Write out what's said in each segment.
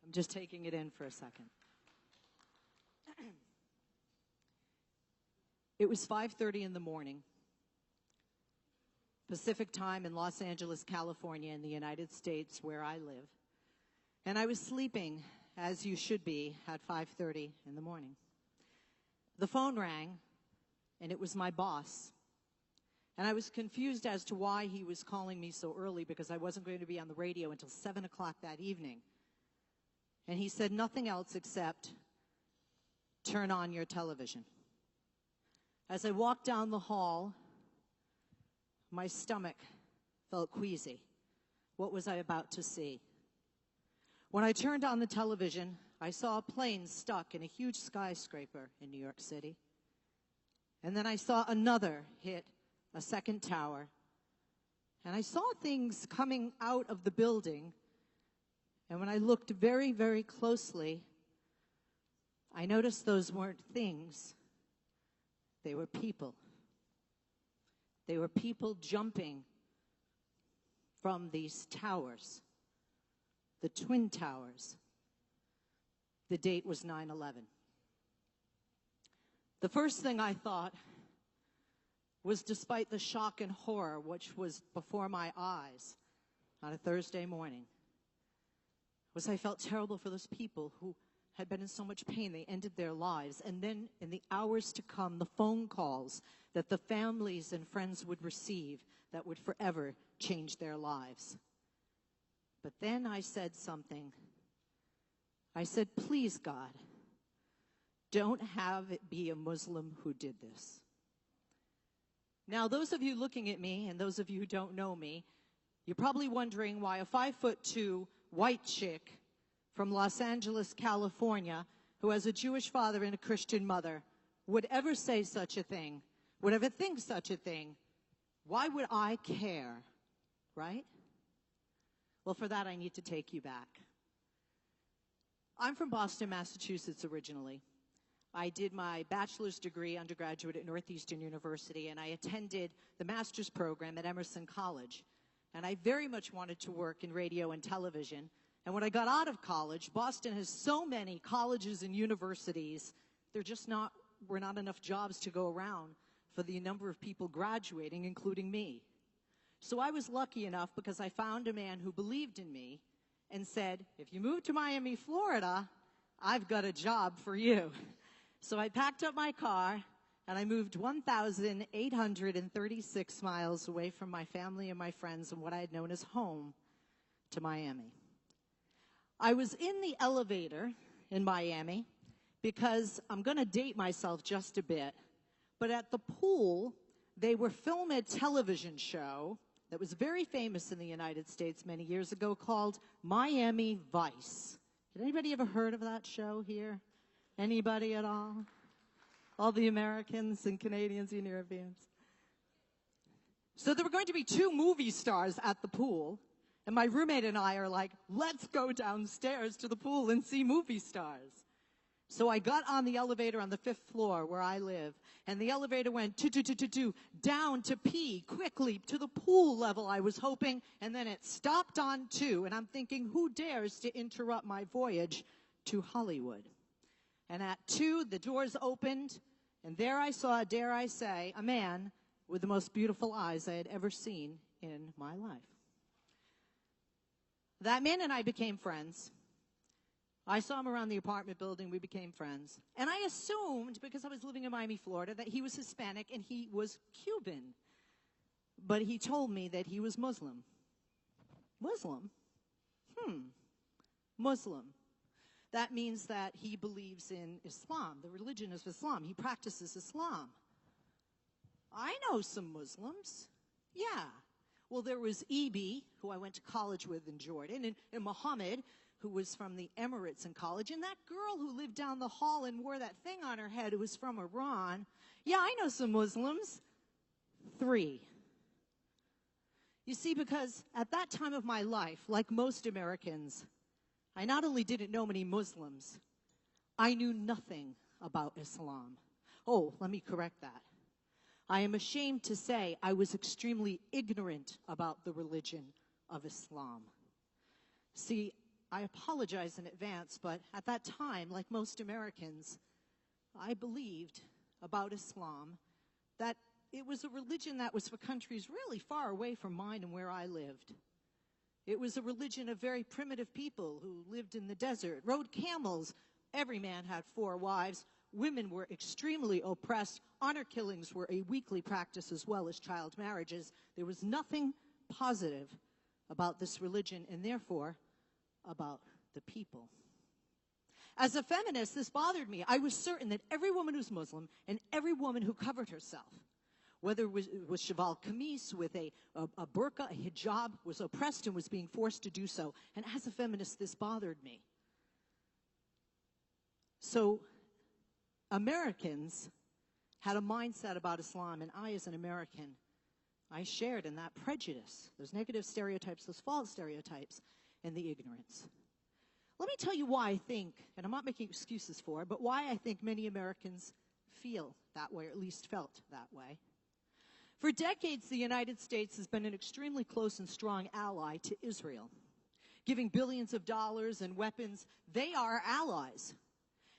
I'm just taking it in for a second. It was 5:30 in the morning, Pacific time in Los Angeles, California, in the United States, where I live. And I was sleeping, as you should be, at 5:30 in the morning. The phone rang, and it was my boss. And I was confused as to why he was calling me so early, because I wasn't going to be on the radio until 7 o'clock that evening. And he said nothing else except, "Turn on your television." As I walked down the hall, my stomach felt queasy. What was I about to see? When I turned on the television, I saw a plane stuck in a huge skyscraper in New York City. And then I saw another hit a second tower. And I saw things coming out of the building. And when I looked very, very closely, I noticed those weren't things. They were people. They were people jumping from these towers, the Twin Towers. The date was 9/11. The first thing I thought was, despite the shock and horror which was before my eyes on a Thursday morning, was I felt terrible for those people who had been in so much pain. They ended their lives. And then in the hours to come, the phone calls that the families and friends would receive that would forever change their lives. But then I said something. I said, "Please, God, don't have it be a Muslim who did this." Now, those of you looking at me and those of you who don't know me, you're probably wondering why a 5'2" white chick from Los Angeles, California, who has a Jewish father and a Christian mother, would ever say such a thing, would ever think such a thing. Why would I care, right? Well, for that, I need to take you back. I'm from Boston, Massachusetts originally. I did my bachelor's degree undergraduate at Northeastern University, and I attended the master's program at Emerson College. And I very much wanted to work in radio and television. And when I got out of college, Boston has so many colleges and universities, were not enough jobs to go around for the number of people graduating, including me. So I was lucky enough because I found a man who believed in me and said, "If you move to Miami, Florida, I've got a job for you." So I packed up my car and I moved 1,836 miles away from my family and my friends and what I had known as home to Miami. I was in the elevator in Miami because I'm going to date myself just a bit, but at the pool, they were filming a television show that was very famous in the United States many years ago called Miami Vice. Had anybody ever heard of that show here? Anybody at all? All the Americans and Canadians and Europeans. So there were going to be 2 movie stars at the pool. And my roommate and I are like, "Let's go downstairs to the pool and see movie stars." So I got on the elevator on the 5th floor where I live, and the elevator went down to pee quickly to the pool level, I was hoping, and then it stopped on 2, and I'm thinking, who dares to interrupt my voyage to Hollywood? And at 2, the doors opened, and there I saw, dare I say, a man with the most beautiful eyes I had ever seen in my life. That man and I became friends. I saw him around the apartment building. We became friends. And I assumed, because I was living in Miami, Florida, that he was Hispanic and he was Cuban. But he told me that he was Muslim. Muslim? Muslim. That means that he believes in Islam, the religion of Islam. He practices Islam. I know some Muslims. Yeah. Well, there was Ibi, who I went to college with in Jordan, and Muhammad, who was from the Emirates in college, and that girl who lived down the hall and wore that thing on her head who was from Iran. Yeah, I know some Muslims. 3. You see, because at that time of my life, like most Americans, I not only didn't know many Muslims, I knew nothing about Islam. Oh, let me correct that. I am ashamed to say I was extremely ignorant about the religion of Islam. See, I apologize in advance, but at that time, like most Americans, I believed about Islam that it was a religion that was for countries really far away from mine and where I lived. It was a religion of very primitive people who lived in the desert, rode camels. Every man had 4 wives. Women were extremely oppressed. Honor killings were a weekly practice as well as child marriages. There was nothing positive about this religion and therefore about the people. As a feminist, this bothered me. I was certain that every woman who's Muslim and every woman who covered herself, whether it was Shaval Kameez with a burqa, a hijab, was oppressed and was being forced to do so. And as a feminist, this bothered me. So Americans had a mindset about Islam, and I, as an American, I shared in that prejudice, those negative stereotypes, those false stereotypes, and the ignorance. Let me tell you why I think, and I'm not making excuses for it, but why I think many Americans feel that way, or at least felt that way. For decades, the United States has been an extremely close and strong ally to Israel, giving billions of dollars and weapons. They are our allies.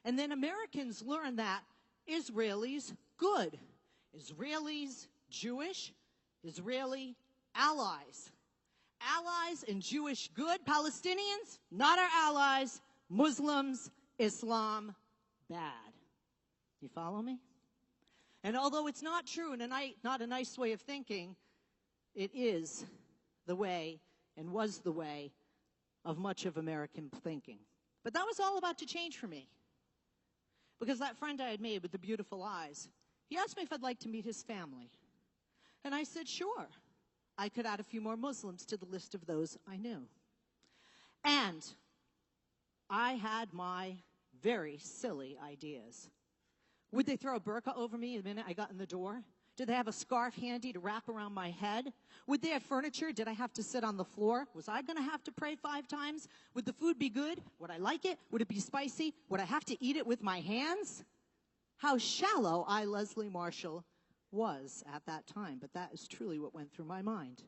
And then Americans learn that Israelis, good. Israelis, Jewish, Israeli, allies. Allies and Jewish, good. Palestinians, not our allies. Muslims, Islam, bad. You follow me? And although it's not true and not a nice way of thinking, it is the way and was the way of much of American thinking. But that was all about to change for me. Because that friend I had made with the beautiful eyes, he asked me if I'd like to meet his family. And I said, sure. I could add a few more Muslims to the list of those I knew. And I had my very silly ideas. Would they throw a burqa over me the minute I got in the door? Did they have a scarf handy to wrap around my head? Would they have furniture? Did I have to sit on the floor? Was I going to have to pray 5 times? Would the food be good? Would I like it? Would it be spicy? Would I have to eat it with my hands? How shallow I, Leslie Marshall, was at that time. But that is truly what went through my mind.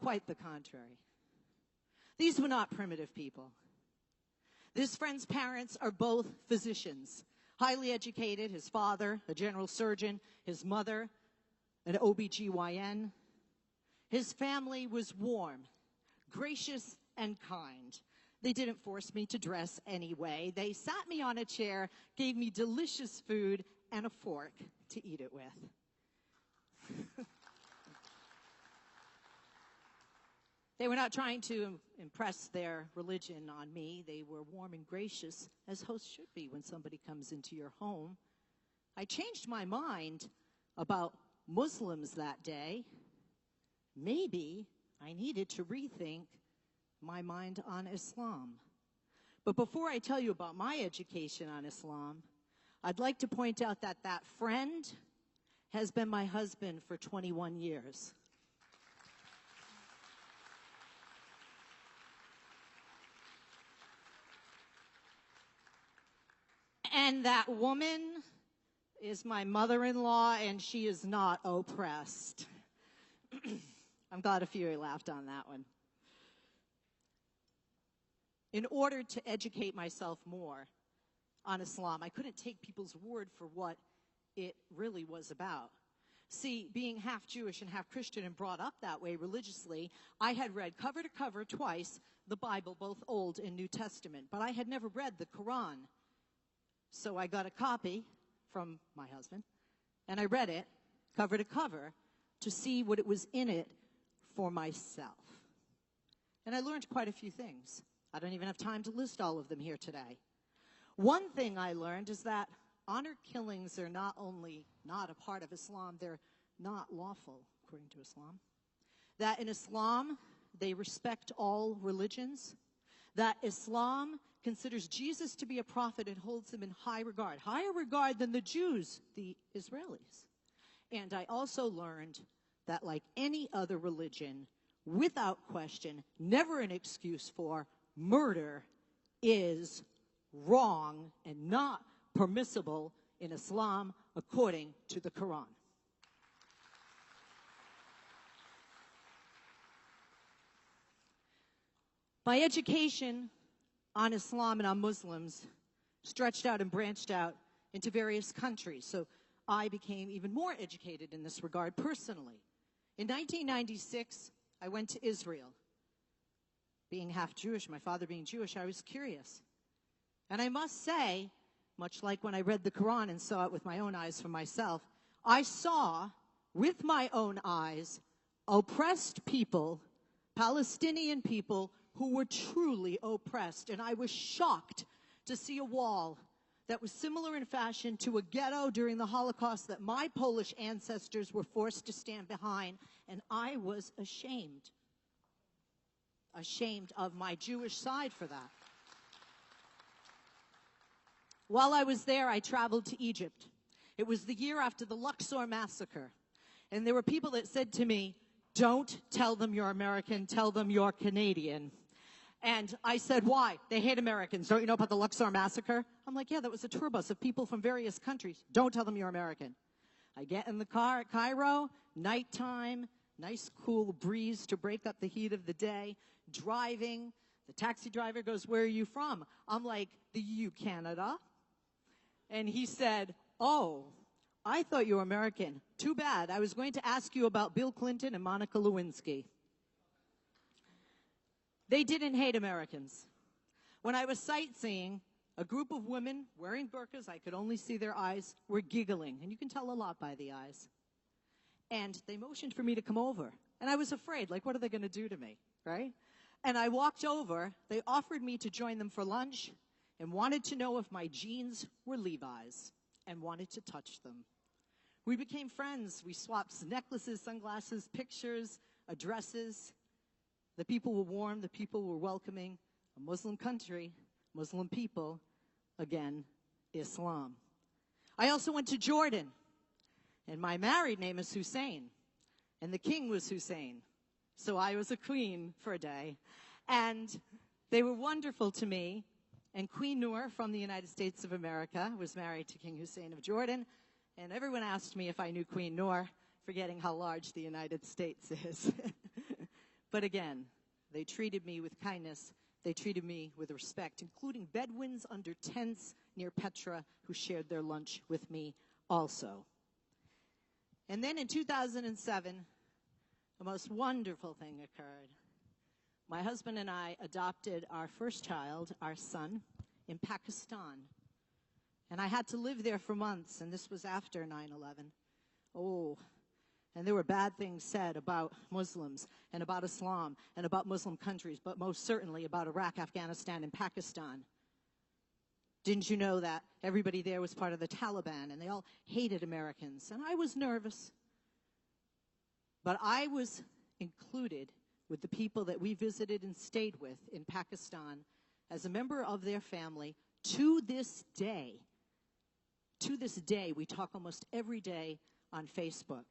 Quite the contrary. These were not primitive people. This friend's parents are both physicians. Highly educated, his father, a general surgeon, his mother, an OBGYN. His family was warm, gracious, and kind. They didn't force me to dress anyway. They sat me on a chair, gave me delicious food, and a fork to eat it with. They were not trying to impress their religion on me. They were warm and gracious, as hosts should be when somebody comes into your home. I changed my mind about Muslims that day. Maybe I needed to rethink my mind on Islam. But before I tell you about my education on Islam, I'd like to point out that that friend has been my husband for 21 years. And that woman is my mother-in-law, and she is not oppressed. I'm glad a few laughed on that one. In order to educate myself more on Islam, I couldn't take people's word for what it really was about. See, being half Jewish and half Christian and brought up that way religiously, I had read cover to cover twice the Bible, both Old and New Testament, but I had never read the Quran. So I got a copy from my husband, and I read it cover to cover to see what it was in it for myself. And I learned quite a few things. I don't even have time to list all of them here today. One thing I learned is that honor killings are not only not a part of Islam, they're not lawful according to Islam. That in Islam, they respect all religions. That Islam considers Jesus to be a prophet and holds him in high regard, higher regard than the Jews, the Israelis. And I also learned that like any other religion, without question, never an excuse for, murder is wrong and not permissible in Islam according to the Quran. My education on Islam and on Muslims stretched out and branched out into various countries. So I became even more educated in this regard personally. In 1996, I went to Israel. Being half Jewish, my father being Jewish, I was curious. And I must say, much like when I read the Quran and saw it with my own eyes for myself, I saw with my own eyes oppressed people, Palestinian people, who were truly oppressed. And I was shocked to see a wall that was similar in fashion to a ghetto during the Holocaust that my Polish ancestors were forced to stand behind. And I was ashamed of my Jewish side for that. While I was there, I traveled to Egypt. It was the year after the Luxor massacre. And there were people that said to me, "Don't tell them you're American, tell them you're Canadian." And I said, "Why? They hate Americans. Don't you know about the Luxor massacre?" I'm like, "Yeah, that was a tour bus of people from various countries. Don't tell them you're American." I get in the car at Cairo, nighttime, nice cool breeze to break up the heat of the day, driving. The taxi driver goes, "Where are you from?" I'm like, "The EU, Canada." And he said, "Oh, I thought you were American. Too bad. I was going to ask you about Bill Clinton and Monica Lewinsky." They didn't hate Americans. When I was sightseeing, a group of women wearing burqas, I could only see their eyes, were giggling. And you can tell a lot by the eyes. And they motioned for me to come over. And I was afraid, like, what are they going to do to me, right? And I walked over. They offered me to join them for lunch and wanted to know if my jeans were Levi's and wanted to touch them. We became friends. We swapped necklaces, sunglasses, pictures, addresses. The people were warm. The people were welcoming. A Muslim country, Muslim people, again, Islam. I also went to Jordan. And my married name is Hussein. And the king was Hussein. So I was a queen for a day. And they were wonderful to me. And Queen Noor from the United States of America was married to King Hussein of Jordan. And everyone asked me if I knew Queen Noor, forgetting how large the United States is. But again, they treated me with kindness. They treated me with respect, including Bedouins under tents near Petra who shared their lunch with me also. And then in 2007, the most wonderful thing occurred. My husband and I adopted our first child, our son, in Pakistan. And I had to live there for months, and this was after 9/11. Oh, and there were bad things said about Muslims and about Islam and about Muslim countries, but most certainly about Iraq, Afghanistan, and Pakistan. Didn't you know that everybody there was part of the Taliban, and they all hated Americans? And I was nervous. But I was included with the people that we visited and stayed with in Pakistan as a member of their family. To this day, we talk almost every day on Facebook.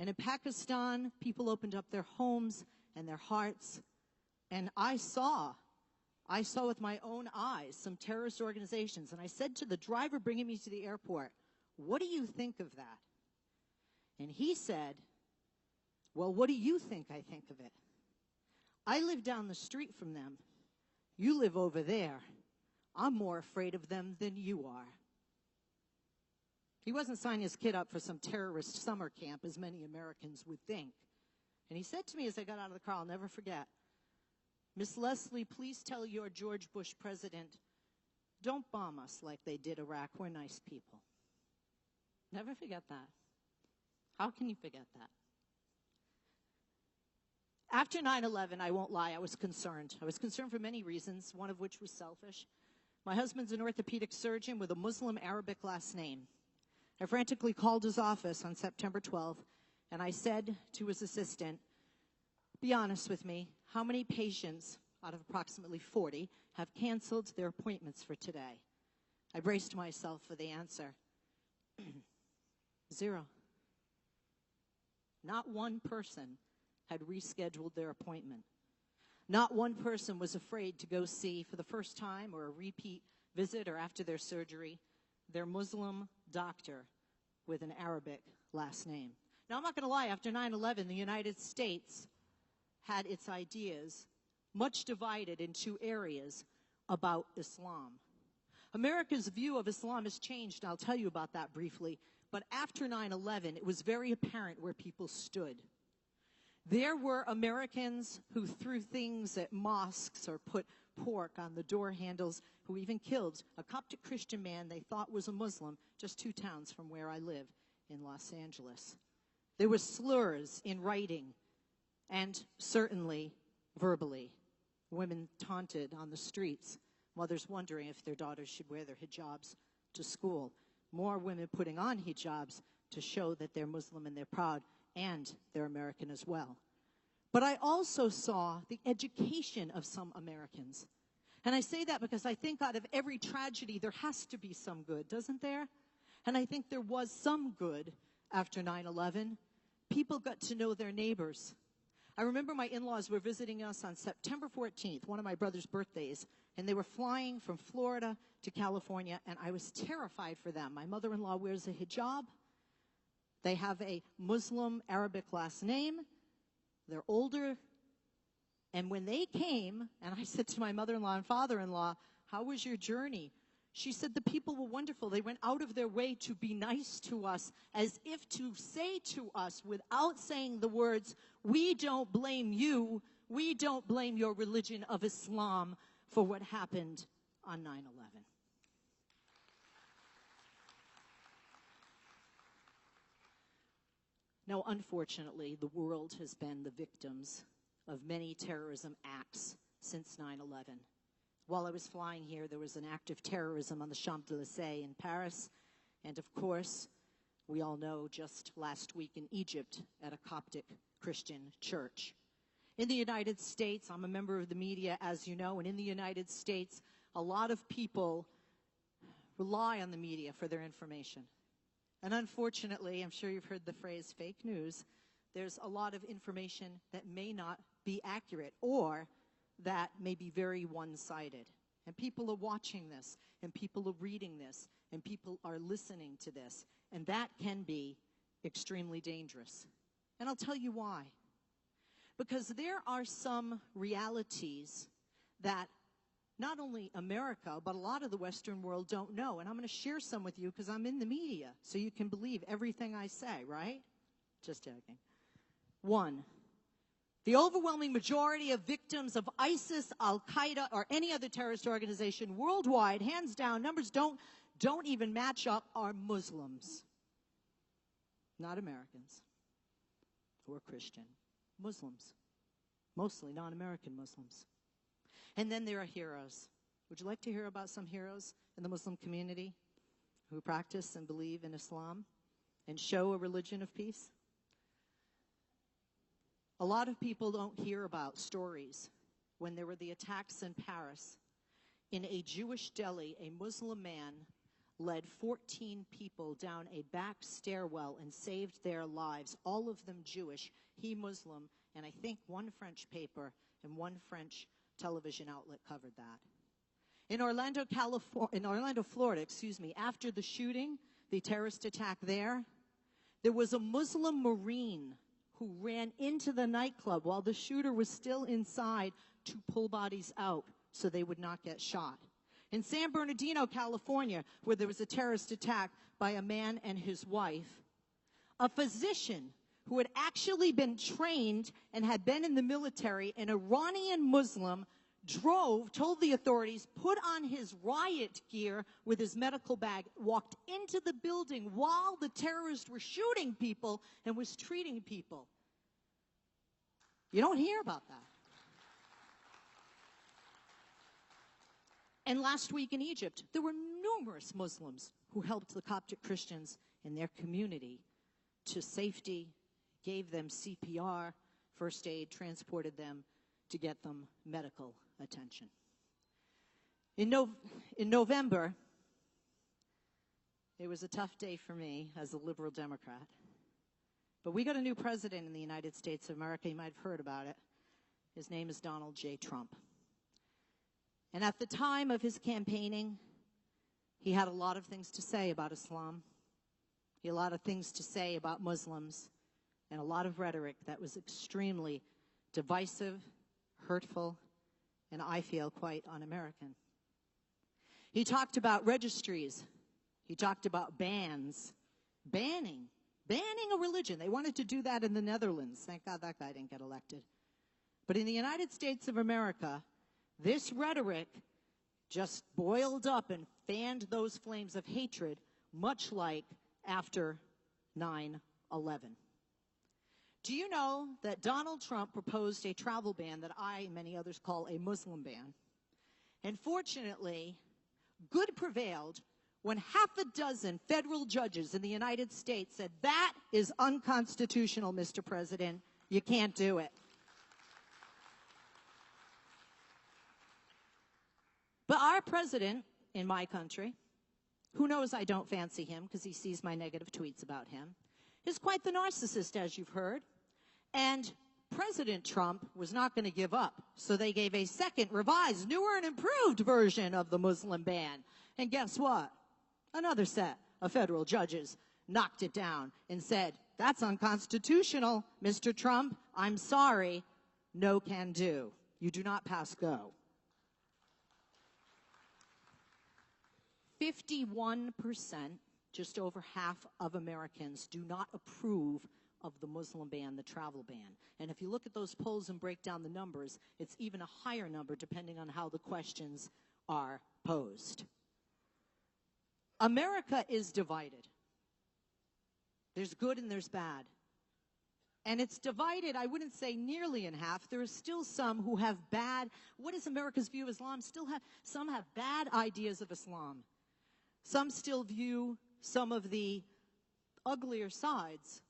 And in Pakistan, people opened up their homes and their hearts. And I saw with my own eyes some terrorist organizations. And I said to the driver bringing me to the airport, "What do you think of that?" And he said, "Well, what do you think I think of it? I live down the street from them. You live over there. I'm more afraid of them than you are." He wasn't signing his kid up for some terrorist summer camp, as many Americans would think. And he said to me as I got out of the car, I'll never forget, "Miss Leslie, please tell your George Bush president, don't bomb us like they did Iraq. We're nice people." Never forget that. How can you forget that? After 9/11, I won't lie, I was concerned. I was concerned for many reasons, one of which was selfish. My husband's an orthopedic surgeon with a Muslim Arabic last name. I frantically called his office on September 12th, and I said to his assistant, "Be honest with me, how many patients out of approximately 40 have canceled their appointments for today?" I braced myself for the answer. 0. Not one person had rescheduled their appointment. Not one person was afraid to go see, for the first time or a repeat visit or after their surgery, their Muslim doctor with an Arabic last name. Now, I'm not going to lie, after 9/11, the United States had its ideas. much divided in two areas about Islam. America's view of Islam has changed, and I'll tell you about that briefly. But after 9/11, it was very apparent where people stood. There were Americans who threw things at mosques or put pork on the door handles, who even killed a Coptic Christian man they thought was a Muslim just 2 towns from where I live in Los Angeles. There were slurs in writing and certainly verbally. Women taunted on the streets, mothers wondering if their daughters should wear their hijabs to school. More women putting on hijabs to show that they're Muslim and they're proud and they're American as well. But I also saw the education of some Americans. And I say that because I think out of every tragedy, there has to be some good, doesn't there? And I think there was some good after 9/11. People got to know their neighbors. I remember my in-laws were visiting us on September 14th, one of my brother's birthdays, and they were flying from Florida to California, and I was terrified for them. My mother-in-law wears a hijab. They have a Muslim Arabic last name. They're older. And when they came, and I said to my mother-in-law and father-in-law, "How was your journey?" She said the people were wonderful. They went out of their way to be nice to us, as if to say to us, without saying the words, "We don't blame you. We don't blame your religion of Islam for what happened on 9/11. Now, unfortunately, the world has been the victims of many terrorism acts since 9/11. While I was flying here, there was an act of terrorism on the Champs-Élysées in Paris. And of course, we all know just last week in Egypt at a Coptic Christian church. In the United States, I'm a member of the media, as you know, and in the United States, a lot of people rely on the media for their information. And unfortunately, I'm sure you've heard the phrase fake news, there's a lot of information that may not be accurate or that may be very one-sided. And people are watching this, and people are reading this, and people are listening to this. And that can be extremely dangerous. And I'll tell you why. Because there are some realities that not only America, but a lot of the Western world don't know. And I'm going to share some with you because I'm in the media, so you can believe everything I say, right? Just joking. 1, the overwhelming majority of victims of ISIS, Al-Qaeda, or any other terrorist organization worldwide, hands down, numbers don't even match up, are Muslims. Not Americans or Christian. Muslims. Mostly non-American Muslims. And then there are heroes. Would you like to hear about some heroes in the Muslim community who practice and believe in Islam and show a religion of peace? A lot of people don't hear about stories when there were the attacks in Paris. In a Jewish deli, a Muslim man led 14 people down a back stairwell and saved their lives, all of them Jewish, he Muslim, and I think one French paper and one French television outlet covered that. In Orlando, Florida, after the shooting, the terrorist attack there was a Muslim Marine who ran into the nightclub while the shooter was still inside to pull bodies out so they would not get shot. In San Bernardino, California, where there was a terrorist attack by a man and his wife, a physician who had actually been trained and had been in the military, an Iranian Muslim, told the authorities, put on his riot gear with his medical bag, walked into the building while the terrorists were shooting people and was treating people. You don't hear about that. And last week in Egypt, there were numerous Muslims who helped the Coptic Christians in their community to safety, gave them CPR, first aid, transported them to get them medical attention. In November, it was a tough day for me as a liberal Democrat. But we got a new president in the United States of America. You might have heard about it. His name is Donald J. Trump. And at the time of his campaigning, he had a lot of things to say about Islam. He had a lot of things to say about Muslims, and a lot of rhetoric that was extremely divisive, hurtful, and I feel quite un-American. He talked about registries. He talked about bans, banning a religion. They wanted to do that in the Netherlands. Thank God that guy didn't get elected. But in the United States of America, this rhetoric just boiled up and fanned those flames of hatred, much like after 9/11. Do you know that Donald Trump proposed a travel ban that I and many others call a Muslim ban? And fortunately, good prevailed when half a dozen federal judges in the United States said, that is unconstitutional, Mr. President. You can't do it. But our president in my country, who knows I don't fancy him because he sees my negative tweets about him, is quite the narcissist, as you've heard. And President Trump was not going to give up. So they gave a second, revised, newer and improved version of the Muslim ban. And guess what? Another set of federal judges knocked it down and said, that's unconstitutional, Mr. Trump. I'm sorry. No can do. You do not pass go. 51%, just over half of Americans, do not approve of the Muslim ban, the travel ban. And if you look at those polls and break down the numbers, it's even a higher number depending on how the questions are posed. America is divided. There's good and there's bad. And it's divided, I wouldn't say nearly in half. There are still some who have bad, what is America's view of Islam? Some have bad ideas of Islam. Some still view some of the uglier sides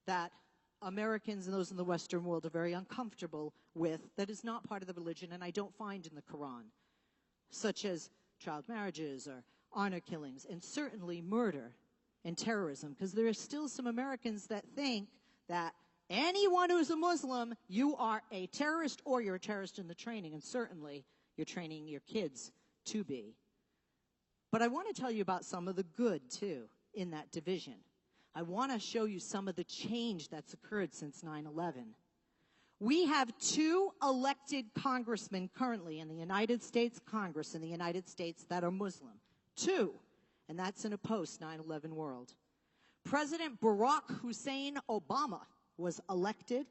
that Americans and those in the Western world are very uncomfortable with, that is not part of the religion and I don't find in the Quran, such as child marriages or honor killings, and certainly murder and terrorism, because there are still some Americans that think that anyone who's a Muslim, you are a terrorist or you're a terrorist in the training, and certainly you're training your kids to be. But I want to tell you about some of the good, too, in that division. I want to show you some of the change that's occurred since 9/11. We have 2 elected congressmen currently in the United States Congress in the United States that are Muslim. 2, and that's in a post-9/11 world. President Barack Hussein Obama was elected,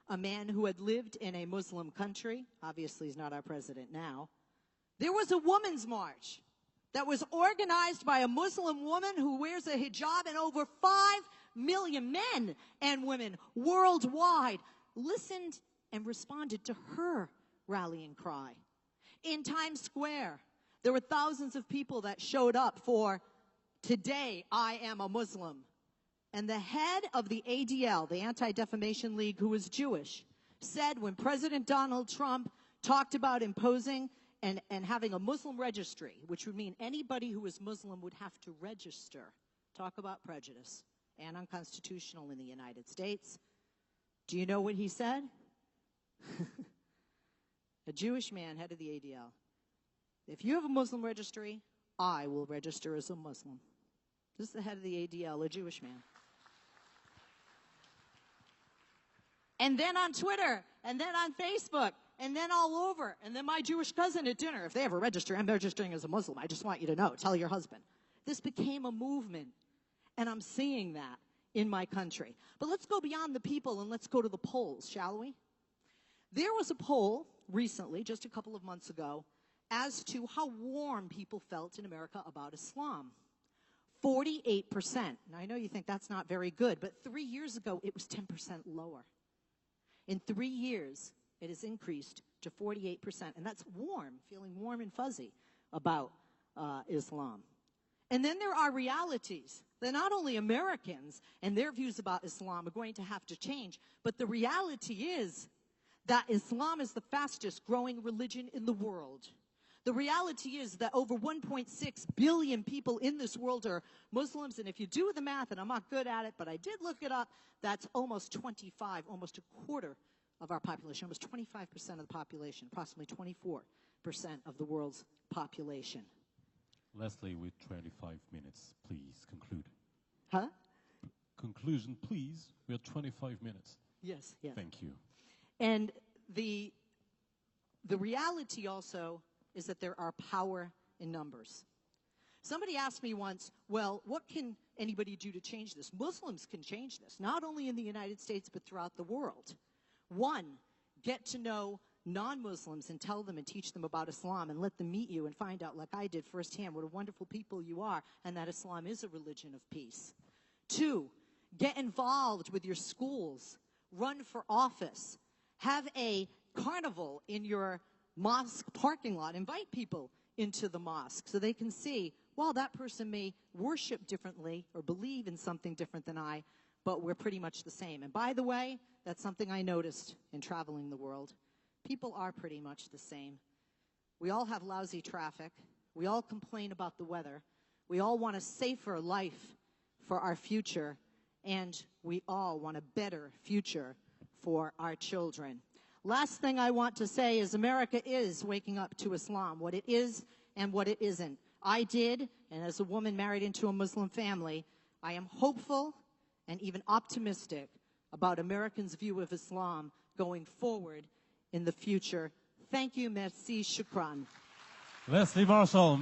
a man who had lived in a Muslim country. Obviously, he's not our president now. There was a women's march that was organized by a Muslim woman who wears a hijab, and over 5 million men and women worldwide listened and responded to her rallying cry. In Times Square, there were thousands of people that showed up for "Today I Am a Muslim." And the head of the ADL, the Anti-Defamation League, who was Jewish, said when President Donald Trump talked about imposing and having a Muslim registry, which would mean anybody who was Muslim would have to register. Talk about prejudice and unconstitutional in the United States. Do you know what he said? A Jewish man, head of the ADL. If you have a Muslim registry, I will register as a Muslim. This is the head of the ADL, a Jewish man. And then on Twitter, and then on Facebook, and then all over, and then my Jewish cousin at dinner. If they have a registry, I'm registering as a Muslim. I just want you to know. Tell your husband. This became a movement, and I'm seeing that in my country. But let's go beyond the people and let's go to the polls, shall we? There was a poll recently, just a couple of months ago, as to how warm people felt in America about Islam. 48%. Now, I know you think that's not very good, but 3 years ago, it was 10% lower. In 3 years, it has increased to 48%, and that's warm, feeling warm and fuzzy about Islam. And then there are realities that not only Americans and their views about Islam are going to have to change, but the reality is that Islam is the fastest growing religion in the world. The reality is that over 1.6 billion people in this world are Muslims, and if you do the math, and I'm not good at it, but I did look it up, that's almost 25, almost a quarter of our population, almost 25% of the population, approximately 24% of the world's population. Leslie, with 25 minutes, please conclude. Huh? Conclusion, please. We have 25 minutes. Yes, yes. Thank you. And the the reality also is that there are power in numbers. Somebody asked me once, well, what can anybody do to change this? Muslims can change this, not only in the United States, but throughout the world. One, get to know non-Muslims and tell them and teach them about Islam and let them meet you and find out, like I did firsthand, what a wonderful people you are and that Islam is a religion of peace. Two, get involved with your schools, run for office, have a carnival in your mosque parking lot, invite people into the mosque so they can see, well, that person may worship differently or believe in something different than I, but we're pretty much the same. And by the way, that's something I noticed in traveling the world. People are pretty much the same. We all have lousy traffic. We all complain about the weather. We all want a safer life for our future, and we all want a better future for our children. Last thing I want to say is America is waking up to Islam, what it is and what it isn't. I did, and as a woman married into a Muslim family, I am hopeful and even optimistic about Americans' view of Islam going forward in the future. Thank you, merci, shukran. Leslie Marshall.